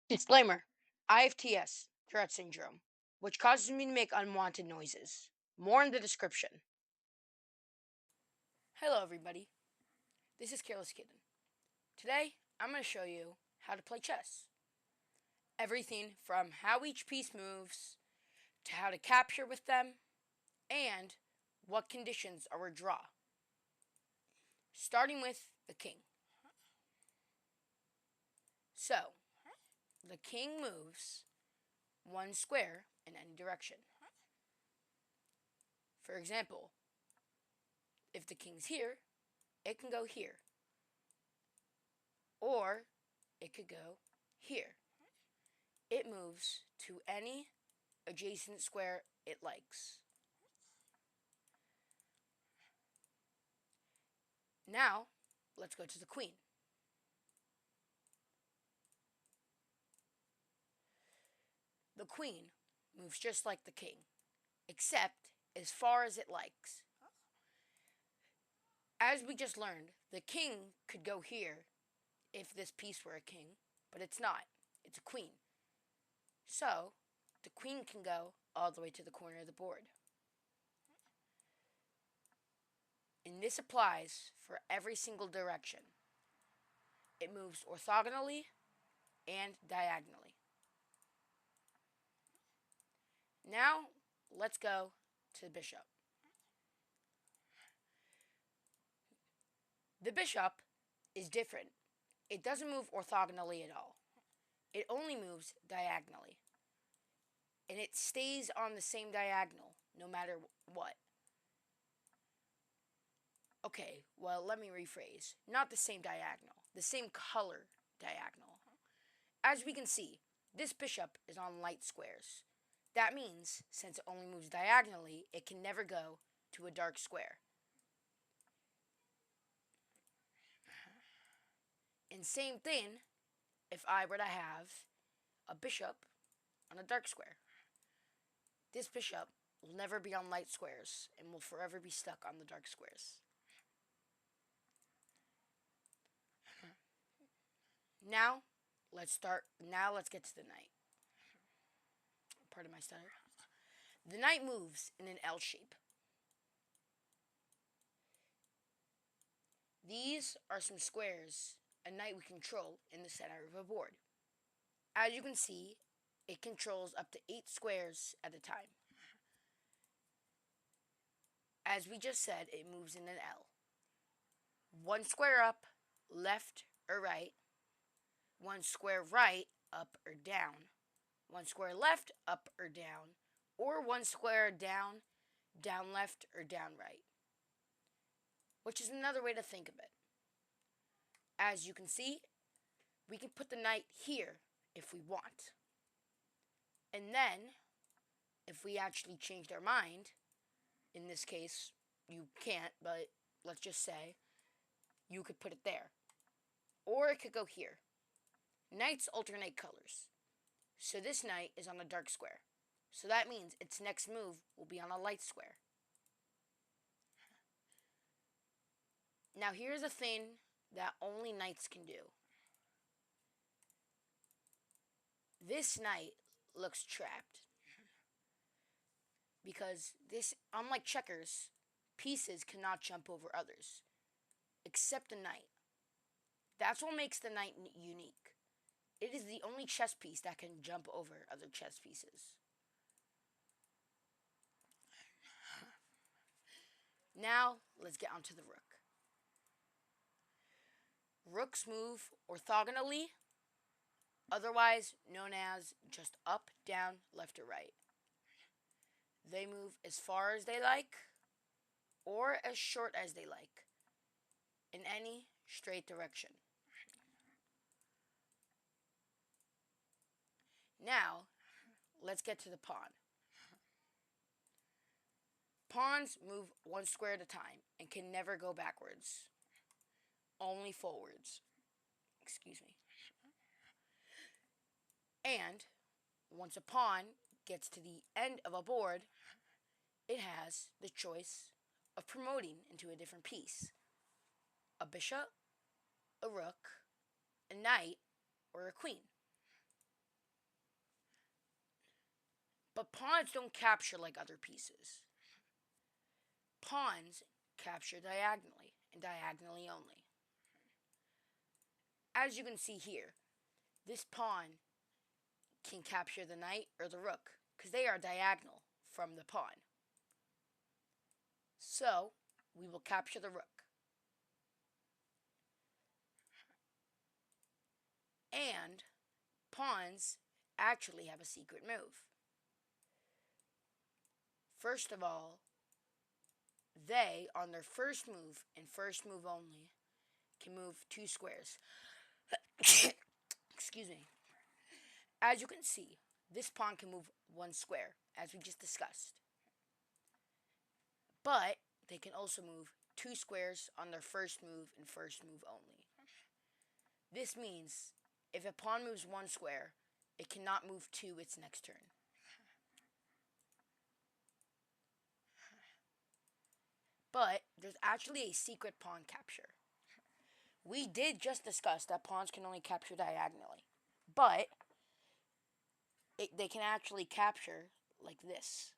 Disclaimer: I have TS, Tourette syndrome, which causes me to make unwanted noises. More in the description. Hello, everybody. This is Careless Kitten. Today, I'm going to show you how to play chess. Everything from how each piece moves, to how to capture with them, and what conditions are a draw. Starting with the king. So, the king moves one square in any direction. For example, if the king's here, it can go here. Or it could go here. It moves to any adjacent square it likes. Now, let's go to the queen. The queen moves just like the king, except as far as it likes. As we just learned, the king could go here if this piece were a king, but it's not. It's a queen. So, the queen can go all the way to the corner of the board. And this applies for every single direction. It moves orthogonally and diagonally. Now, let's go to the bishop. The bishop is different. It doesn't move orthogonally at all. It only moves diagonally. And it stays on the same diagonal, no matter what. Okay, well, let me rephrase. Not the same diagonal, the same color diagonal. As we can see, this bishop is on light squares. That means, since it only moves diagonally, it can never go to a dark square. And same thing if I were to have a bishop on a dark square. This bishop will never be on light squares and will forever be stuck on the dark squares. Now, let's get to the knight. Pardon my stutter. The knight moves in an L shape. These are some squares a knight would control in the center of a board. As you can see, it controls up to 8 squares at a time. As we just said, it moves in an L. One square up, left or right. One square right, up or down. One square left, up or down. Or one square down, down left or down right. Which is another way to think of it. As you can see, we can put the knight here if we want. And then, if we actually changed our mind, in this case, you can't, but let's just say, you could put it there. Or it could go here. Knights alternate colors. So this knight is on a dark square. So that means its next move will be on a light square. Now here's a thing that only knights can do. This knight looks trapped. Because this, unlike checkers, pieces cannot jump over others. Except the knight. That's what makes the knight unique. It is the only chess piece that can jump over other chess pieces. Now, let's get onto the rook. Rooks move orthogonally, otherwise known as just up, down, left, or right. They move as far as they like, or as short as they like, in any straight direction. Now, let's get to the pawn. Pawns move one square at a time and can never go backwards, only forwards. Excuse me. And once a pawn gets to the end of a board, it has the choice of promoting into a different piece. A bishop, a rook, a knight, or a queen. But pawns don't capture like other pieces. Pawns capture diagonally, and diagonally only. As you can see here, this pawn can capture the knight or the rook, because they are diagonal from the pawn. So, we will capture the rook. And pawns actually have a secret move. First of all, they, on their first move, and first move only, can move 2 squares. Excuse me. As you can see, this pawn can move 1 square, as we just discussed. But they can also move 2 squares on their first move and first move only. This means if a pawn moves 1 square, it cannot move 2 its next turn. But there's actually a secret pawn capture. We did just discuss that pawns can only capture diagonally. But they can actually capture like this.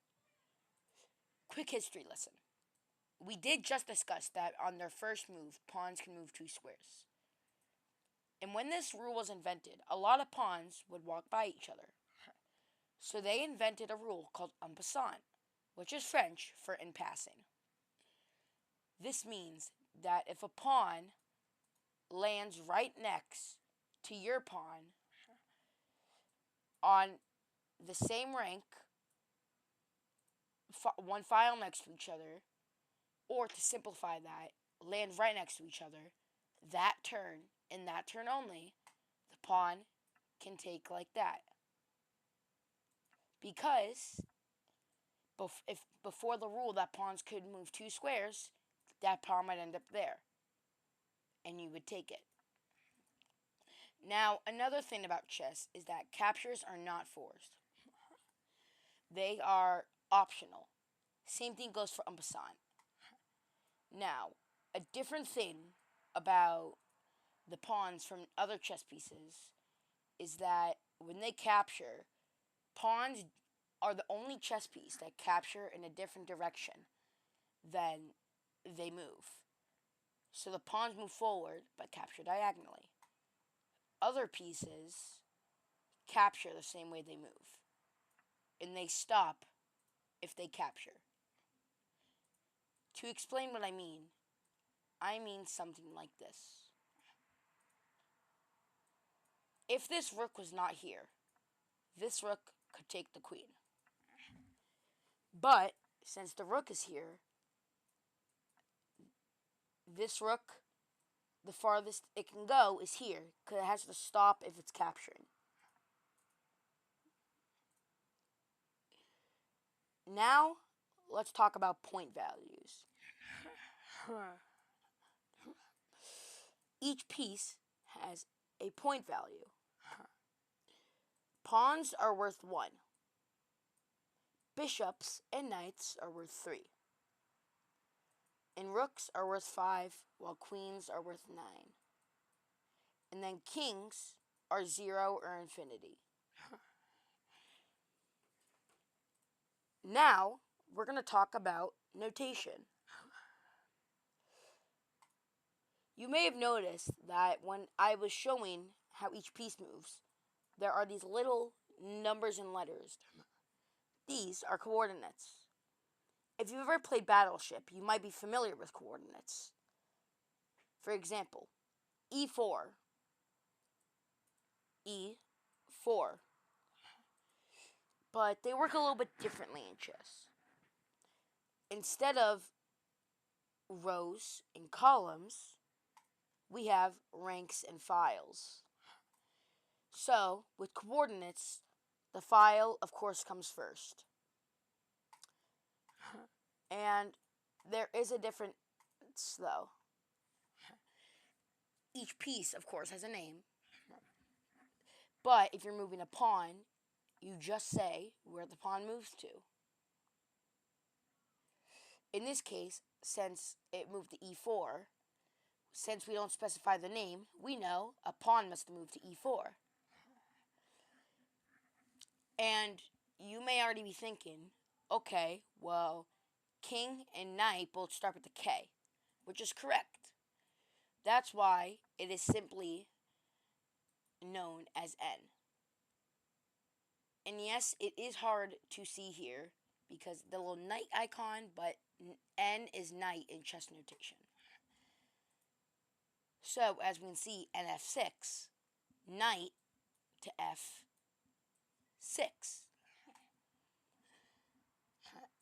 Quick history lesson. We did just discuss that on their first move, pawns can move 2 squares. And when this rule was invented, a lot of pawns would walk by each other. So they invented a rule called en passant, which is French for in passing. This means that if a pawn lands right next to your pawn on the same rank, one file next to each other, or to simplify that, land right next to each other, that turn, and that turn only, the pawn can take like that. Because if before the rule that pawns could move 2 squares, that pawn might end up there, and you would take it. Now, another thing about chess is that captures are not forced. They are optional. Same thing goes for en passant. Now, a different thing about the pawns from other chess pieces is that when they capture, pawns are the only chess piece that capture in a different direction than they move. So the pawns move forward but capture diagonally. Other pieces capture the same way they move, and they stop if they capture. To explain what I mean something like this. If this rook was not here, this rook could take the queen. But since the rook is here, this rook, the farthest it can go is here, because it has to stop if it's capturing. Now, let's talk about point values. Each piece has a point value. Pawns are worth 1. Bishops and knights are worth 3. And rooks are worth 5, while queens are worth 9. And then kings are 0 or infinity. Now, we're going to talk about notation. You may have noticed that when I was showing how each piece moves, there are these little numbers and letters. These are coordinates. If you've ever played Battleship, you might be familiar with coordinates. For example, E4, E4. But they work a little bit differently in chess. Instead of rows and columns, we have ranks and files. So, with coordinates, the file, of course, comes first. And there is a difference, though. Each piece, of course, has a name. But if you're moving a pawn, you just say where the pawn moves to. In this case, since it moved to E4, since we don't specify the name, we know a pawn must move to E4. And you may already be thinking, okay, well, king and knight both start with the K, which is correct. That's why it is simply known as N. And yes, it is hard to see here because the little knight icon, but N is knight in chess notation. So, as we can see, NF6, knight to F6.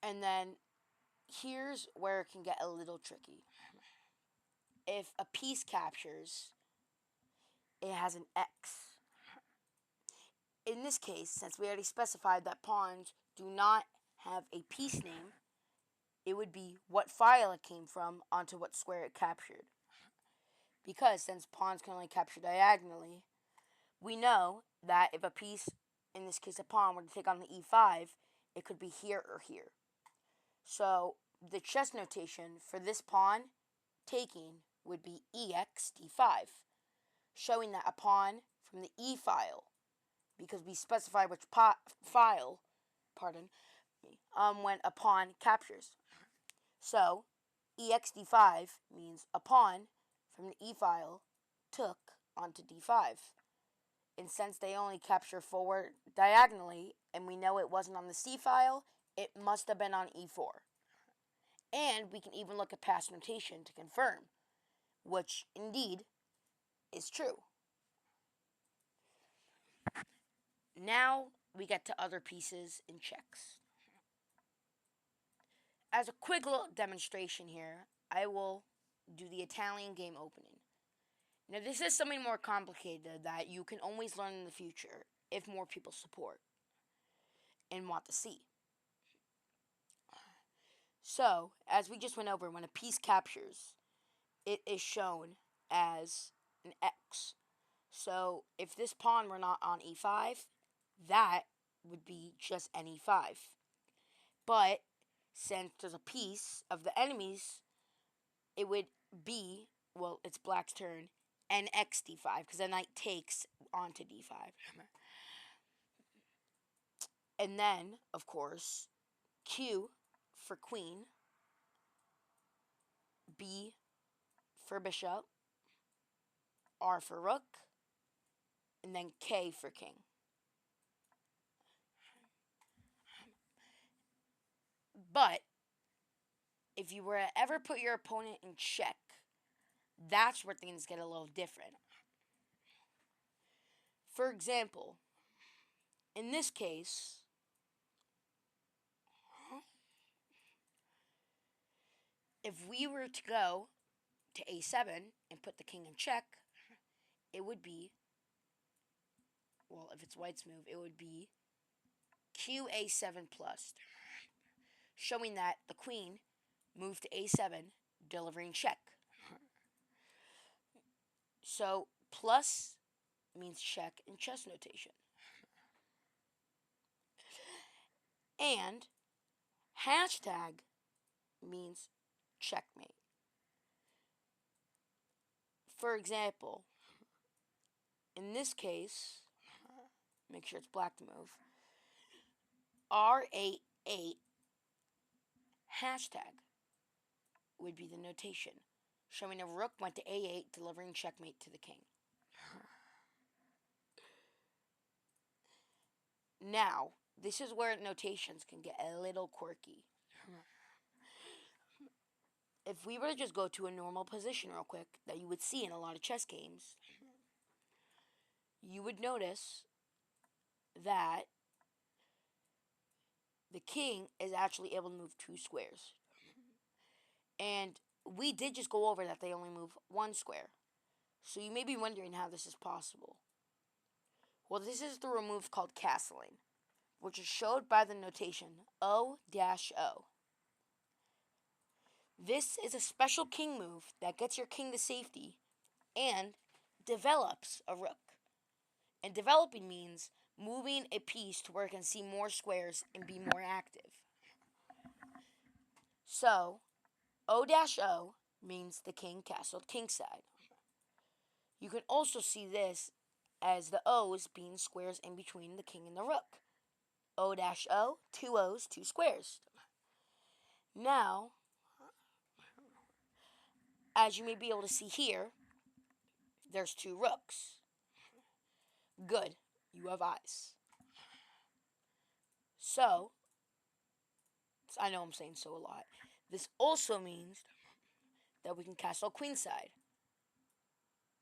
And then here's where it can get a little tricky. If a piece captures, it has an X. In this case, since we already specified that pawns do not have a piece name, it would be what file it came from onto what square it captured. Because since pawns can only capture diagonally, we know that if a piece, in this case a pawn, were to take on the e5, it could be here or here. So the chess notation for this pawn taking would be ex d5, showing that a pawn from the e file, because we specify which file, when a pawn captures. So ex d5 means a pawn from the e file took onto d5. And since they only capture forward diagonally, and we know it wasn't on the C file, it must have been on E4. And we can even look at past notation to confirm, which indeed is true. Now we get to other pieces in checks. As a quick little demonstration here, I will do the Italian game opening. Now this is something more complicated that you can always learn in the future if more people support and want to see. So, as we just went over, when a piece captures, it is shown as an X. So, if this pawn were not on e5, that would be just an e5. But, since there's a piece of the enemies, it would be, well, it's black's turn, nx d5, because the knight takes onto d5. And then, of course, q for queen, b for bishop, r for rook, and then K for king. But if you were to ever put your opponent in check, that's where things get a little different. For example, in this case, if we were to go to a7 and put the king in check, it would be, well, if it's white's move, it would be q a7 plus, showing that the queen moved to a7, delivering check. So plus means check in chess notation. And hashtag means checkmate. For example, in this case, make sure it's black to move, R88 hashtag would be the notation, showing a rook went to A8, delivering checkmate to the king. Now, this is where notations can get a little quirky. If we were to just go to a normal position real quick that you would see in a lot of chess games, you would notice that the king is actually able to move 2 squares. And we did just go over that they only move 1 square. So you may be wondering how this is possible. Well, this is through a move called castling, which is showed by the notation O-O. This is a special king move that gets your king to safety and develops a rook. And developing means moving a piece to where it can see more squares and be more active. So, O-O means the king castled kingside. You can also see this as the O's being squares in between the king and the rook. O-O, 2 O's, 2 squares. Now, as you may be able to see here, there's 2 rooks. Good, you have eyes. So, I know I'm saying so a lot. This also means that we can castle queenside,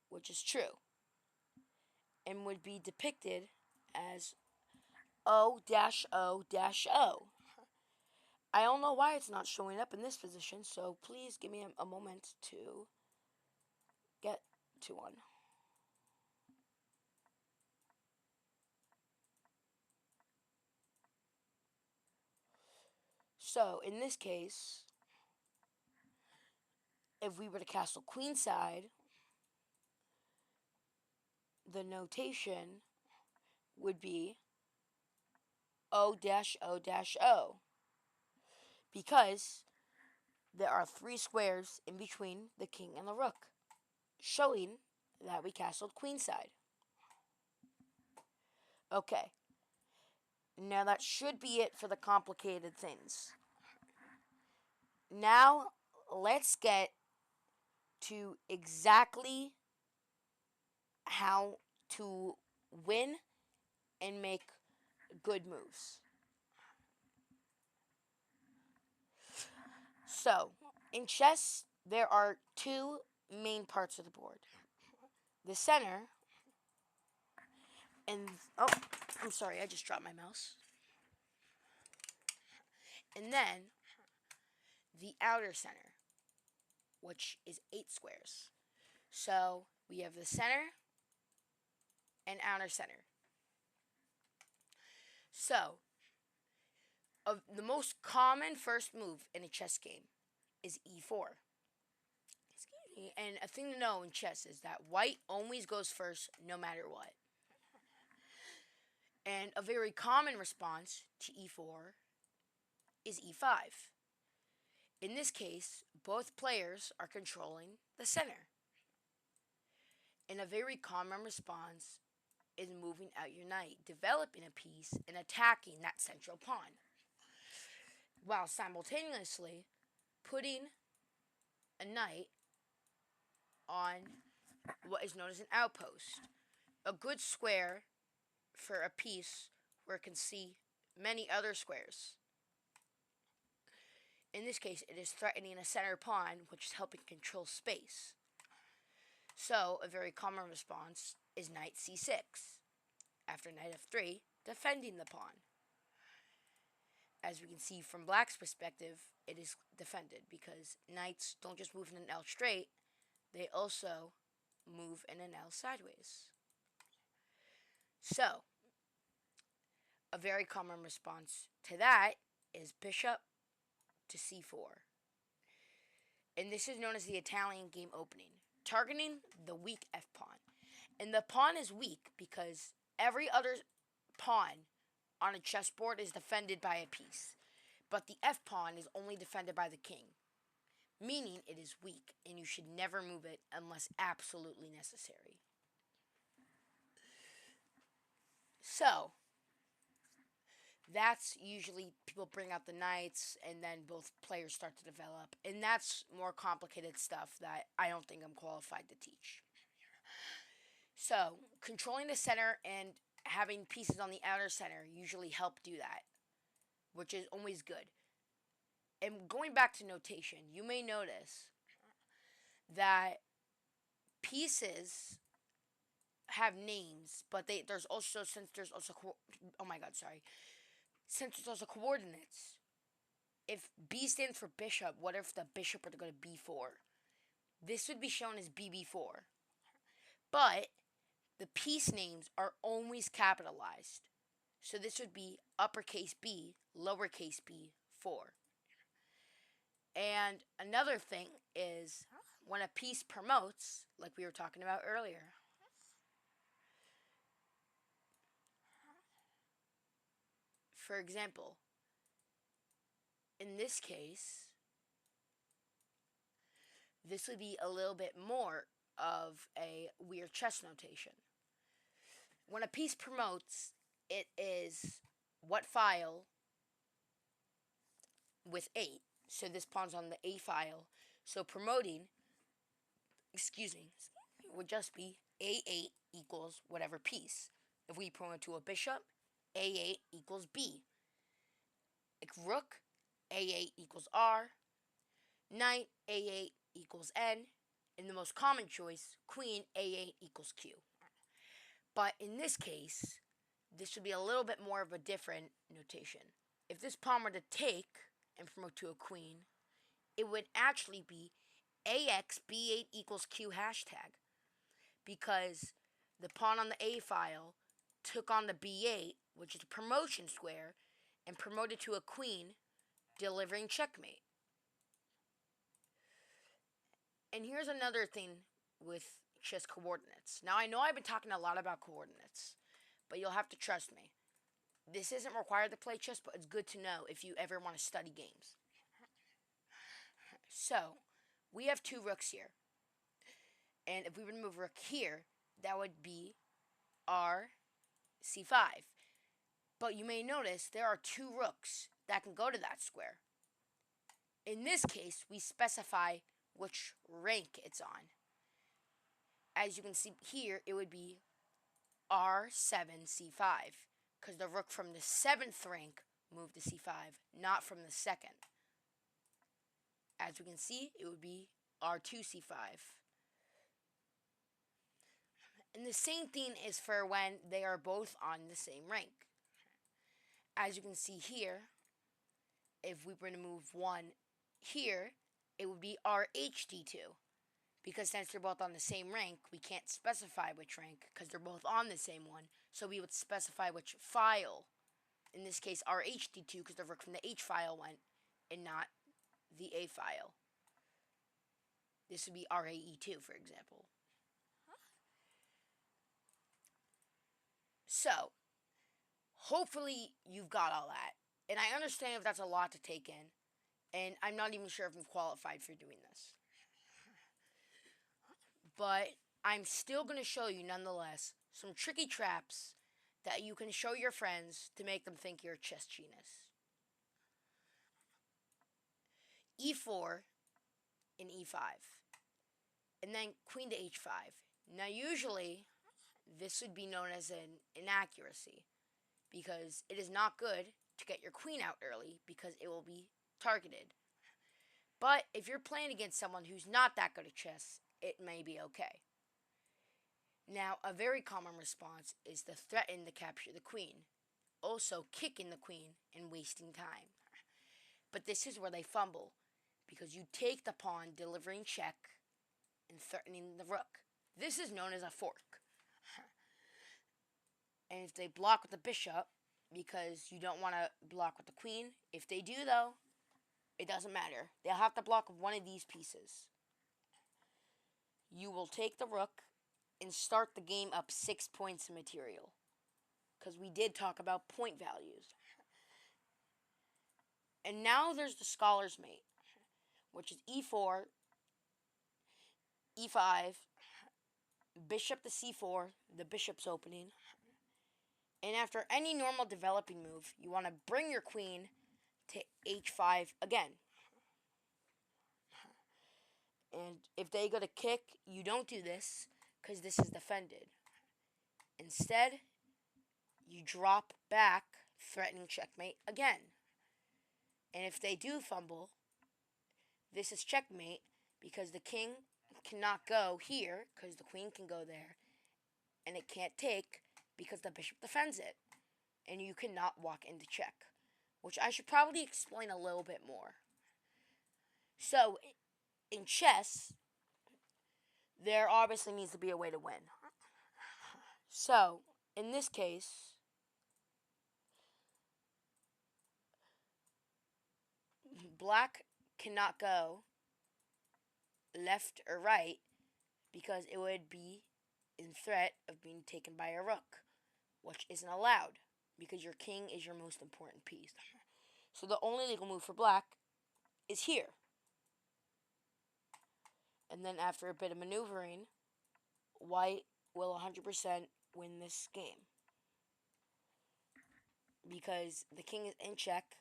which is true, and would be depicted as O-O-O. I don't know why it's not showing up in this position, so please give me a moment to get to one. So, in this case, if we were to castle queenside, the notation would be O-O-O, because there are 3 squares in between the king and the rook, showing that we castled queenside. Okay, now that should be it for the complicated things. Now, let's get to exactly how to win and make good moves. So, in chess, there are 2 main parts of the board. The center, and oh, I'm sorry, I just dropped my mouse. And then the outer center, which is 8 squares. So, we have the center and outer center. So, the most common first move in a chess game is e4. Excuse me. And a thing to know in chess is that white always goes first no matter what. And a very common response to e4 is e5. In this case, both players are controlling the center. And a very common response is moving out your knight, developing a piece, and attacking that central pawn, while simultaneously putting a knight on what is known as an outpost, a good square for a piece where it can see many other squares. In this case, it is threatening a center pawn, which is helping control space. So, a very common response is knight c6. After knight f3, defending the pawn. As we can see from black's perspective, it is defended because knights don't just move in an L straight, they also move in an L sideways. So, a very common response to that is bishop to c4. And this is known as the Italian game opening, targeting the weak f-pawn. And the pawn is weak because every other pawn on a chessboard is defended by a piece, but the f-pawn is only defended by the king, meaning it is weak and you should never move it unless absolutely necessary. So, that's usually people bring out the knights and then both players start to develop, and that's more complicated stuff that I don't think I'm qualified to teach. So, controlling the center and having pieces on the outer center usually help do that, which is always good. And going back to notation, you may notice that pieces have names, but there's also since there's also coordinates. If B stands for bishop, what if the bishop were to go to b4? This would be shown as bb4. But the piece names are always capitalized. So this would be uppercase B, lowercase b, 4. And another thing is when a piece promotes, like we were talking about earlier, for example, in this case, this would be a little bit more of a weird chess notation. When a piece promotes, it is what file with 8. So this pawn's on the A file. So promoting, excuse me, would just be A8 equals whatever piece. If we promote to a bishop, A8 equals B. Like rook, A8 equals R. Knight, A8 equals N. And the most common choice, queen, A8 equals Q. But in this case, this would be a little bit more of a different notation. If this pawn were to take and promote to a queen, it would actually be AX B8 equals Q hashtag, because the pawn on the A file took on the B8, which is a promotion square, and promoted to a queen, delivering checkmate. And here's another thing with chess coordinates. Now, I know I've been talking a lot about coordinates, but you'll have to trust me. This isn't required to play chess, but it's good to know if you ever want to study games. So, we have 2 rooks here. And if we were to move rook here, that would be R c5. But you may notice there are 2 rooks that can go to that square. In this case, we specify which rank it's on. As you can see here, it would be R7 c5, because the rook from the 7th rank moved to c5, not from the 2nd. As we can see, it would be R2 c5. And the same thing is for when they are both on the same rank. As you can see here, if we were to move one here, it would be RHD2. Because since they're both on the same rank, we can't specify which rank because they're both on the same one. So we would specify which file. In this case, RHD2, because the rook from the H file went and not the A file. This would be RAE2, for example. So, hopefully you've got all that. And I understand if that's a lot to take in. And I'm not even sure if I'm qualified for doing this. But I'm still going to show you, nonetheless, some tricky traps that you can show your friends to make them think you're a chess genius. E4 and E5. And then queen to H5. Now usually, this would be known as an inaccuracy, because it is not good to get your queen out early because it will be targeted. But if you're playing against someone who's not that good at chess, it may be okay. Now, a very common response is to threaten to capture the queen, also kicking the queen and wasting time. But this is where they fumble, because you take the pawn, delivering check and threatening the rook. This is known as a fork. And if they block with the bishop, because you don't want to block with the queen, if they do though, it doesn't matter. They'll have to block with one of these pieces. You will take the rook and start the game up 6 points of material, because we did talk about point values. And now there's the scholar's mate, which is E4, E5, bishop to C4, the bishop's opening. And after any normal developing move, you want to bring your queen to H5 again. And if they go to kick, you don't do this, because this is defended. Instead, you drop back, threatening checkmate again. And if they do fumble, this is checkmate, because the king cannot go here, because the queen can go there. And it can't take, because the bishop defends it. And you cannot walk into check, which I should probably explain a little bit more. So, in chess, there obviously needs to be a way to win. So, in this case, black cannot go left or right, because it would be in threat of being taken by a rook, which isn't allowed, because your king is your most important piece. So the only legal move for black is here. And then after a bit of maneuvering, white will 100% win this game, because the king is in check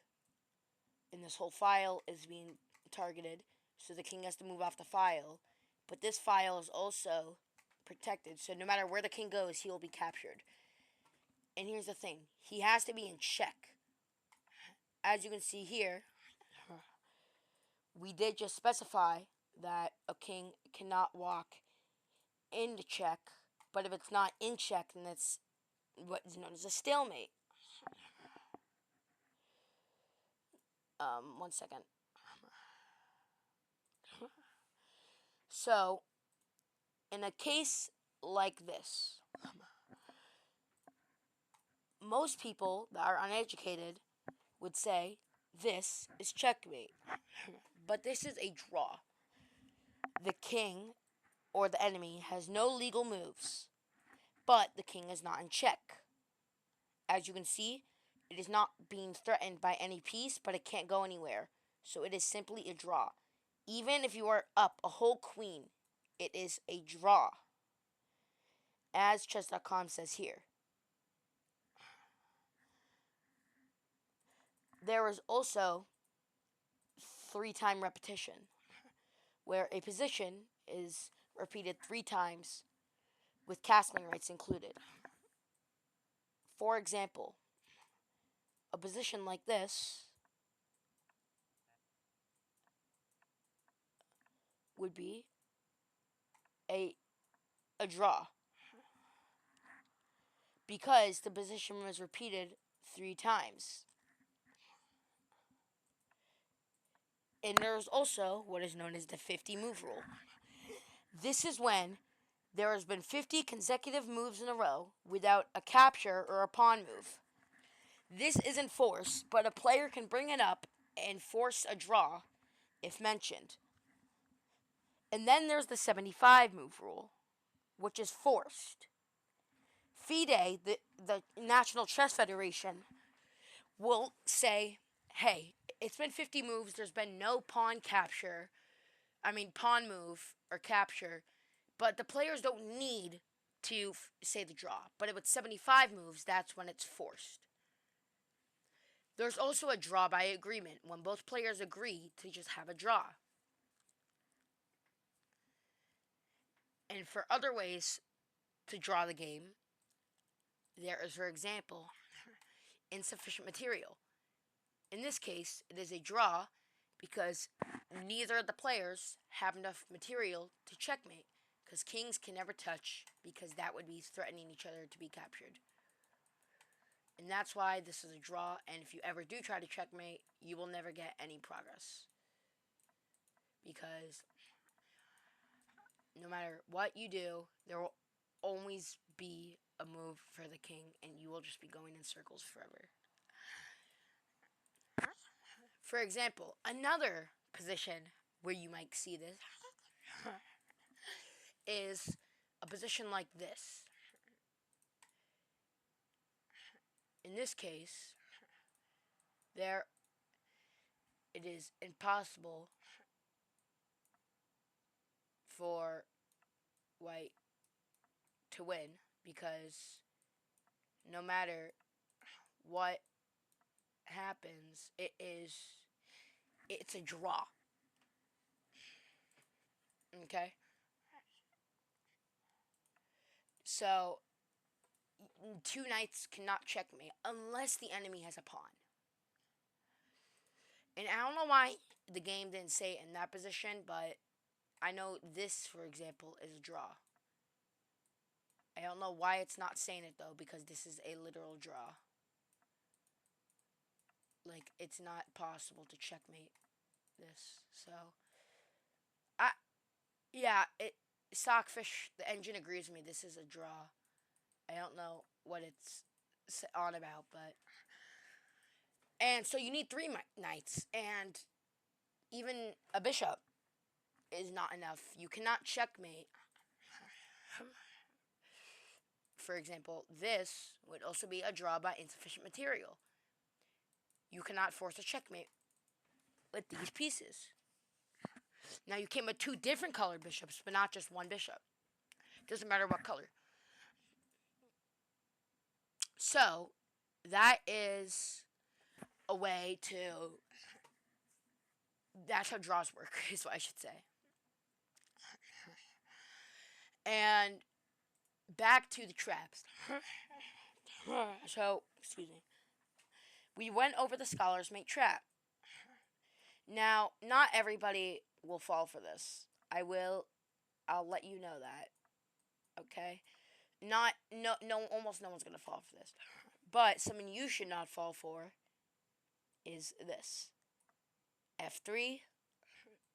and this whole file is being targeted, so the king has to move off the file. But this file is also protected, so no matter where the king goes, he will be captured. And here's the thing, he has to be in check. As you can see here, we did just specify that a king cannot walk into check, but if it's not in check, then it's what is known as a stalemate. One second. So, in a case like this, most people that are uneducated would say this is checkmate. But this is a draw. The king or the enemy has no legal moves, but the king is not in check. As you can see, it is not being threatened by any piece, but it can't go anywhere. So it is simply a draw. Even if you are up a whole queen, it is a draw. As chess.com says here. There is also 3-time repetition, where a position is repeated 3 times with castling rights included. For example, a position like this would be a draw because the position was repeated 3 times. And there's also what is known as the 50 move rule. This is when there has been 50 consecutive moves in a row without a capture or a pawn move. This isn't force, but a player can bring it up and force a draw if mentioned. And then there's the 75 move rule, which is forced. FIDE, the National Chess Federation, will say, hey, it's been 50 moves, there's been no pawn move or capture, but the players don't need to say the draw. But if it's 75 moves, that's when it's forced. There's also a draw by agreement, when both players agree to just have a draw. And for other ways to draw the game, there is, for example, insufficient material. In this case, it is a draw because neither of the players have enough material to checkmate, because kings can never touch, because that would be threatening each other to be captured. And that's why this is a draw, and if you ever do try to checkmate, you will never get any progress. Because no matter what you do, there will always be a move for the king, and you will just be going in circles forever. For example, another position where you might see this is a position like this. In this case, it is impossible for white to win, because no matter what happens, it's a draw. Okay? So 2 knights cannot checkmate unless the enemy has a pawn. And I don't know why the game didn't say it in that position, but I know this, for example, is a draw. I don't know why it's not saying it, though, because this is a literal draw. Like, it's not possible to checkmate this. So, yeah, Sockfish, the engine agrees with me. This is a draw. I don't know what it's on about, but... And so you need 3 knights, and even a bishop is not enough. You cannot checkmate. For example, this would also be a draw by insufficient material. You cannot force a checkmate with these pieces. Now you came with 2 different colored bishops, but not just one bishop. Doesn't matter what color. So, that is a way to. That's how draws work, is what I should say. And back to the traps. So, excuse me. We went over the scholars make trap. Now, not everybody will fall for this. I'll let you know that. Okay? Not no almost no one's going to fall for this. But something you should not fall for is this. F3.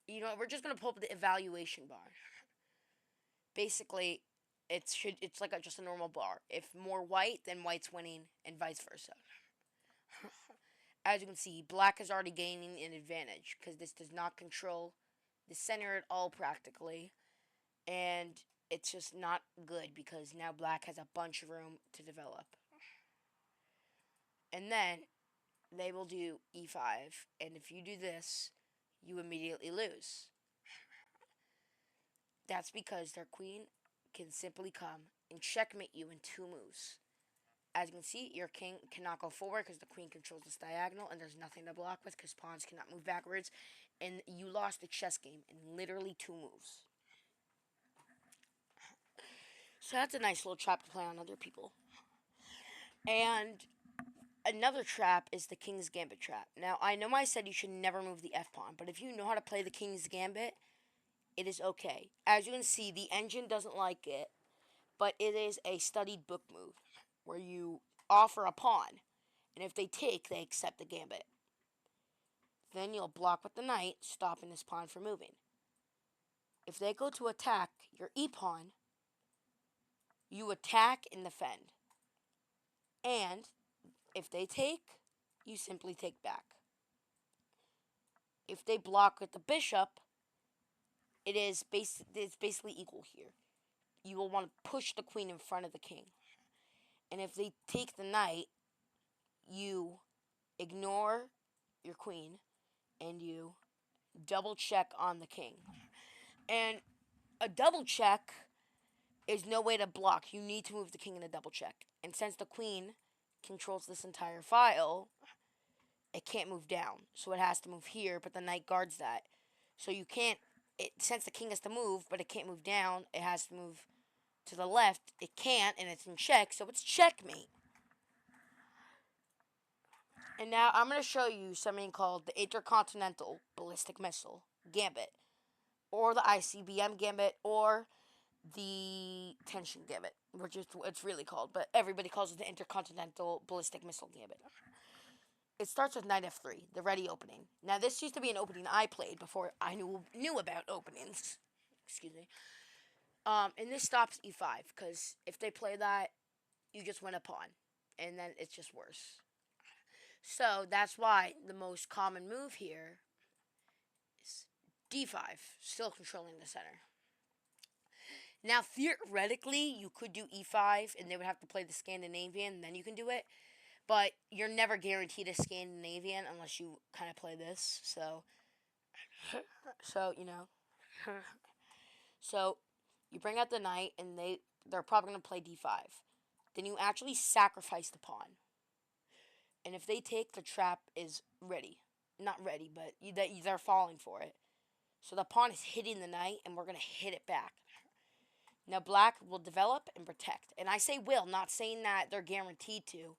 We're just going to pull up the evaluation bar. Basically, it's like just a normal bar. If more white, then white's winning, and vice versa. As you can see, black is already gaining an advantage because this does not control the center at all practically, and it's just not good because now black has a bunch of room to develop. And then they will do e5, and if you do this, you immediately lose. That's because their queen can simply come and checkmate you in 2 moves. As you can see, your king cannot go forward because the queen controls this diagonal and there's nothing to block with because pawns cannot move backwards. And you lost the chess game in literally 2 moves. So that's a nice little trap to play on other people. And another trap is the King's Gambit trap. Now, I know I said you should never move the F pawn, but if you know how to play the King's Gambit, it is okay. As you can see, the engine doesn't like it, but it is a studied book move where you offer a pawn, and if they take, they accept the gambit. Then you'll block with the knight, stopping this pawn from moving. If they go to attack your e-pawn, you attack and defend. And if they take, you simply take back. If they block with the bishop, it's basically equal here. You will want to push the queen in front of the king. And if they take the knight, you ignore your queen and you double check on the king. And a double check is no way to block. You need to move the king in a double check. And since the queen controls this entire file, it can't move down. So it has to move here, but the knight guards that. So you can't, since the king has to move, but it can't move down, it has to move to the left. It can't, and it's in check, so it's checkmate. And now I'm going to show you something called the Intercontinental Ballistic Missile Gambit, or the ICBM Gambit, or the Tension Gambit, which is what it's really called, but everybody calls it the Intercontinental Ballistic Missile Gambit. It starts with knight f3, the ready opening. Now, this used to be an opening I played before I knew about openings. Excuse me. And this stops e5, because if they play that, you just win a pawn, and then it's just worse. So that's why the most common move here is d5, still controlling the center. Now, theoretically, you could do e5, and they would have to play the Scandinavian, and then you can do it. But you're never guaranteed a Scandinavian unless you kind of play this. So So you bring out the knight, and they're probably going to play d5. Then you actually sacrifice the pawn. And if they take, the trap is ready. Not ready, but they're falling for it. So the pawn is hitting the knight, and we're going to hit it back. Now, black will develop and protect. And I say will, not saying that they're guaranteed to.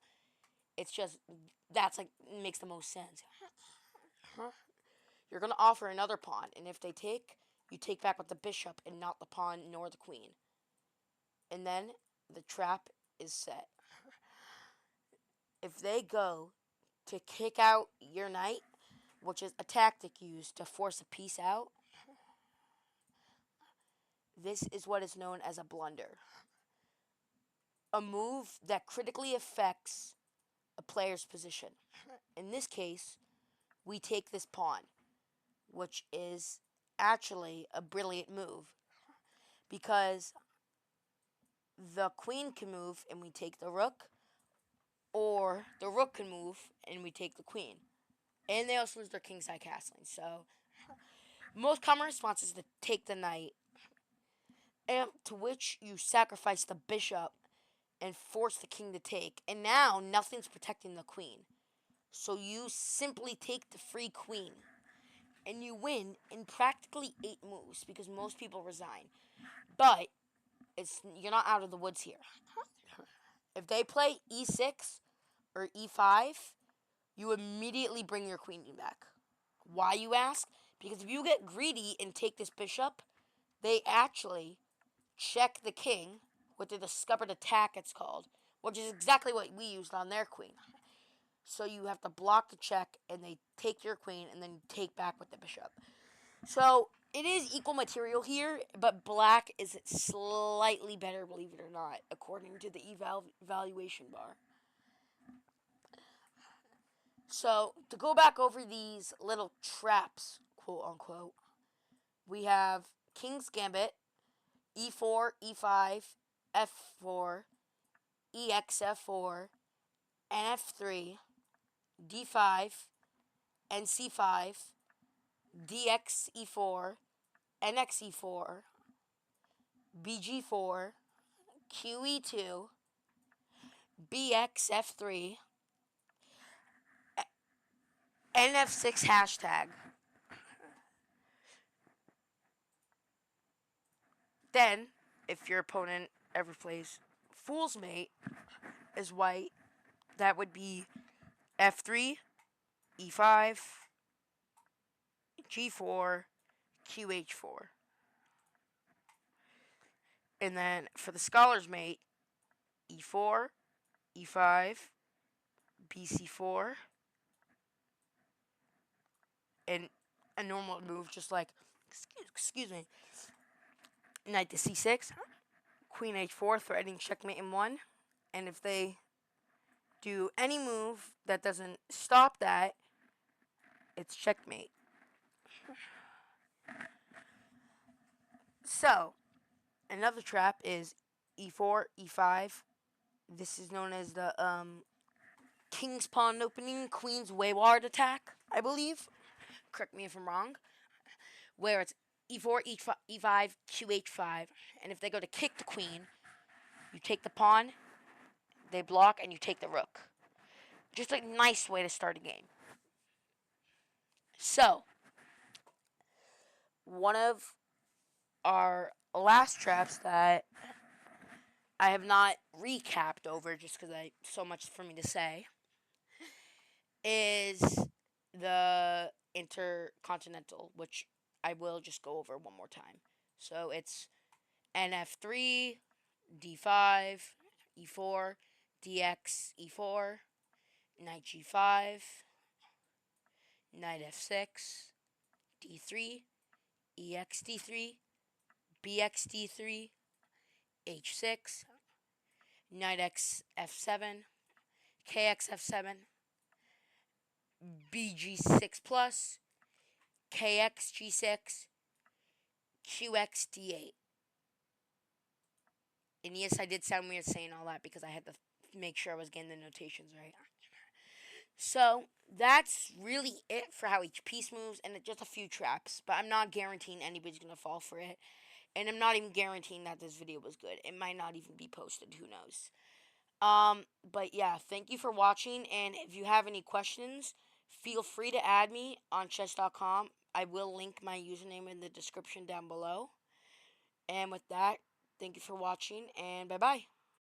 It's just, that's like, makes the most sense. You're going to offer another pawn. And if they take, you take back with the bishop and not the pawn nor the queen. And then the trap is set. If they go to kick out your knight, which is a tactic used to force a piece out, this is what is known as a blunder. A move that critically affects a player's position. In this case, we take this pawn, which is actually a brilliant move because the queen can move and we take the rook, or the rook can move and we take the queen. And they also lose their kingside castling. So, most common response is to take the knight, and to which you sacrifice the bishop and force the king to take. And now nothing's protecting the queen. So you simply take the free queen. And you win in practically 8 moves because most people resign. But you're not out of the woods here. If they play e6 or e5, you immediately bring your queen back. Why, you ask? Because if you get greedy and take this bishop, they actually check the king with the discovered attack, it's called, which is exactly what we used on their queen. So you have to block the check, and they take your queen, and then you take back with the bishop. So it is equal material here, but black is slightly better, believe it or not, according to the evaluation bar. So to go back over these little traps, quote unquote, we have King's Gambit, e4, e5, f4, exf4, nf3, d5, nc5, dxe4, nxe4, bg4, qe2, bxf3, nf6 hashtag. Then, if your opponent ever plays Fool's Mate as white, that would be f3, e5, g4, qh4. And then for the Scholar's Mate, e4, e5, bc4, and a normal move just like, excuse me, knight to c6, queen h4, threatening checkmate in 1. And if they do any move that doesn't stop that, it's checkmate. So, another trap is e4, e5. This is known as the King's Pawn opening, Queen's Wayward attack, I believe. Correct me if I'm wrong. Where it's e4, e5, qh5. And if they go to kick the queen, you take the pawn, they block, and you take the rook. Just a nice way to start a game. So, one of our last traps that I have not recapped over just because I so much for me to say is the intercontinental, which I will just go over one more time. So it's nf3, d5, e4, dx, e4, knight g5, knight f6, d3, ex d3, bx d3, h6, knight x f7, kx f7, bg6 plus, kx g6, qx d8. And yes, I did sound weird saying all that because I had to make sure I was getting the notations right. So that's really it for how each piece moves, and just a few traps. But I'm not guaranteeing anybody's gonna fall for it, and I'm not even guaranteeing that this video was good. It might not even be posted. Who knows? But yeah, thank you for watching, and if you have any questions, feel free to add me on chess.com. I will link my username in the description down below. And with that, thank you for watching, and bye-bye.